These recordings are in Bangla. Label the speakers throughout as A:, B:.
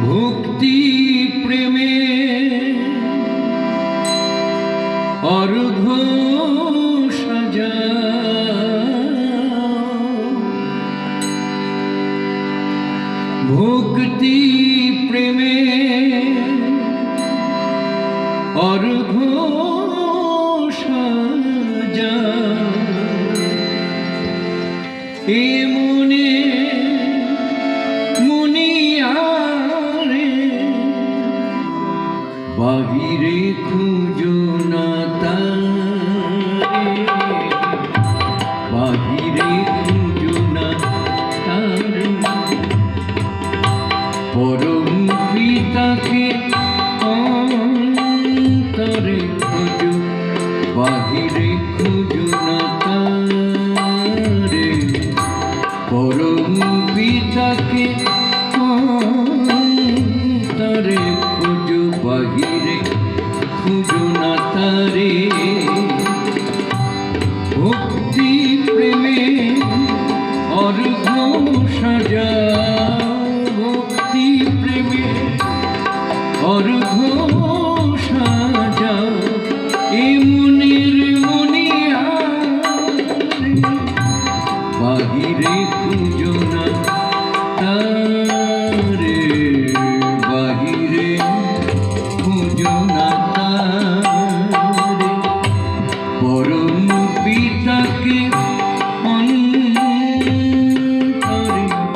A: ভক্তি প্রেমে অর্ঘ সাজা ভক্তি প্রেমে অর্ঘ সাজা এ মনে মুনিয়ারে বাহিরে খুঁজো না তারে বাহিরে খুঁজো না তারে পরম পিতাকে অন্তরে খুঁজো বাহিরে খুঁজো না তারে পরম পিতাকে অন্তরে খুঁজো বাহিরে খুঁজো না তারে ভক্তি প্রেমে অর্ঘ সাজা ভক্তি প্রেমে অর্ঘ সাজা এ মনের মুনিয়ারে বাহিরে খুঁজো না তারে বাহিরে খুঁজো না তারে পরম পিতাকে অন্তরে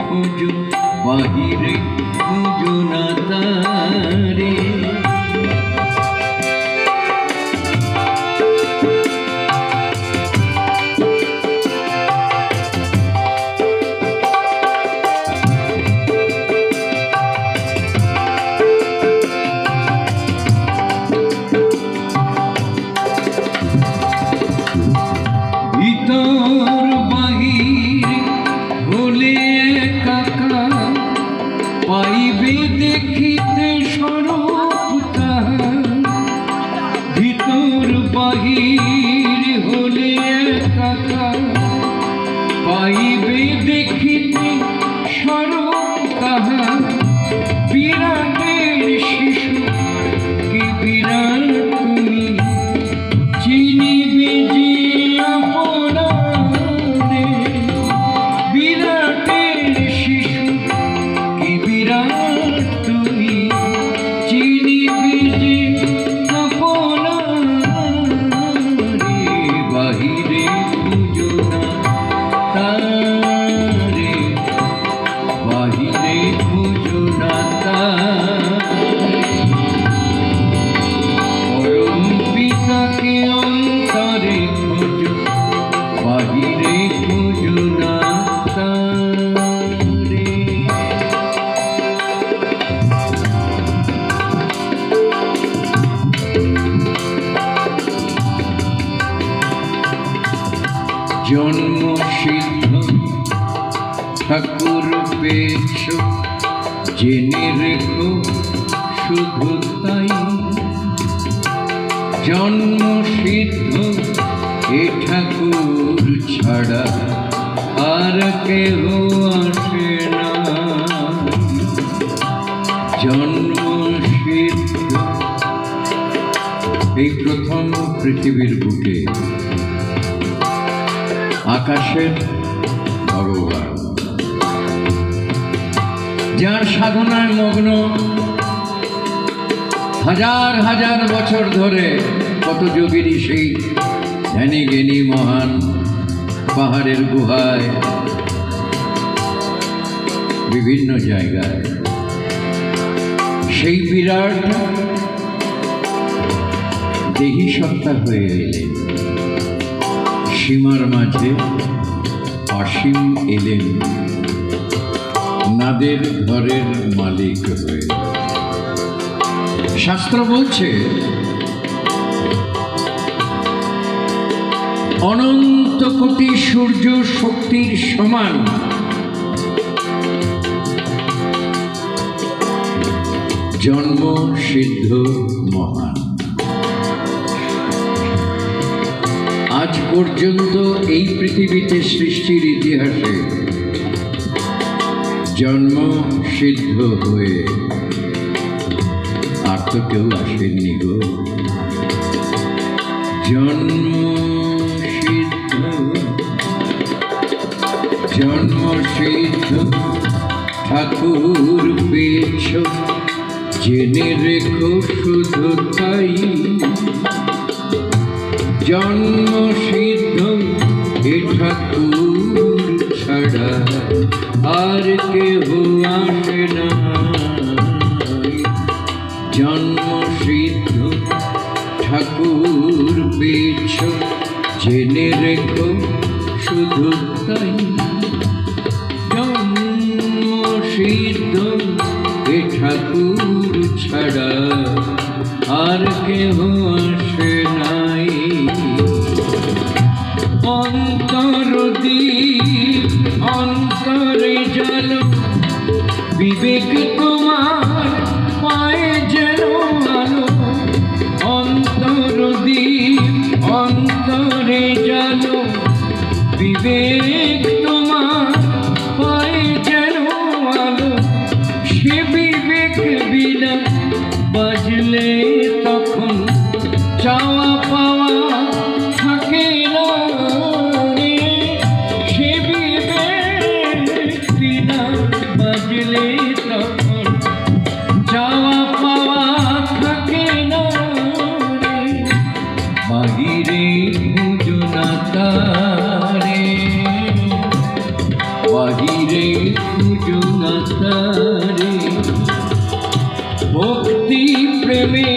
A: খুঁজো বাহিরে খুঁজো না তারে ভিতর বাহির হলে কাকা পাইবে দেখিতে স্বরূপ তাহার ভিতর বাহির হলে কাকা পাইবে দেখিতে স্বরূপ তাহার বিরাটের শিশু কি বিরাট তুমি চিনিবে যে আপনারে বিরাটের শিশু কি বিরাট তুমি চিনিবে যে আপনারে বাহিরে খুঁজো না তারে বাহিরে খুঁজো না তারে পরম পিতাকে অন্তরে খুঁজো বাহিরে খুঁজো না তারে জন্ম সিদ্ধ ঠাকুর পেয়েছ জেনে রেখো শুধু তাই জন্ম সিদ্ধ এ ঠাকুর ছাড়া আর কেহ আসে না জন্ম সিদ্ধ এই প্রথম পৃথিবীর বুকে আকাশের ভগবান যার সাধনায় মগ্ন হাজার হাজার বছর ধরে কত যোগীরই সেই ধ্যানী জ্ঞানী মহান পাহাড়ের গুহায় বিভিন্ন জায়গায় সেই বিরাট দেহী সত্তা হয়ে এলেন সীমার মাঝে অসীম এলেন নাদের ঘরের মালিক হয়ে শাস্ত্র বলছে অনন্ত কোটি সূর্য শক্তির সমান জন্ম সিদ্ধ মহান আজ পর্যন্ত এই পৃথিবীতে সৃষ্টির ইতিহাসে জন্ম সিদ্ধ হয়ে আর তো কেউ আসেননি গো। জন্ম সিদ্ধ ঠাকুর পেয়েছ, জেনে রেখো শুধু তাই। জন্ম সিদ্ধ এ ঠাকুর ছাড়া আর কেহ আসে না। জন্ম সিদ্ধ ঠাকুর পেয়েছ, জেনে রেখো শুধু তাই। জন্ম সিদ্ধ এ ঠাকুর ছাড়া আর কেহ আসে নাই। অন্তরদীপ অন্তরে জালো, বিবেক তোমার পায়ে যেন আলো। অন্তরদীপ অন্তরে জালো, বিবেক তোমার পায়ে যেন আলো। সে বিবেক বিনা বাজলে তখন চাওয়া পাওয়া থাকে না রে। সে বিবেক বিনা বাজলে তখন চাওয়া পাওয়া থাকে না রে। বাহিরে খুঁজো না তারে, বাহিরে খুঁজো না তারে। ভক্তি প্রেমে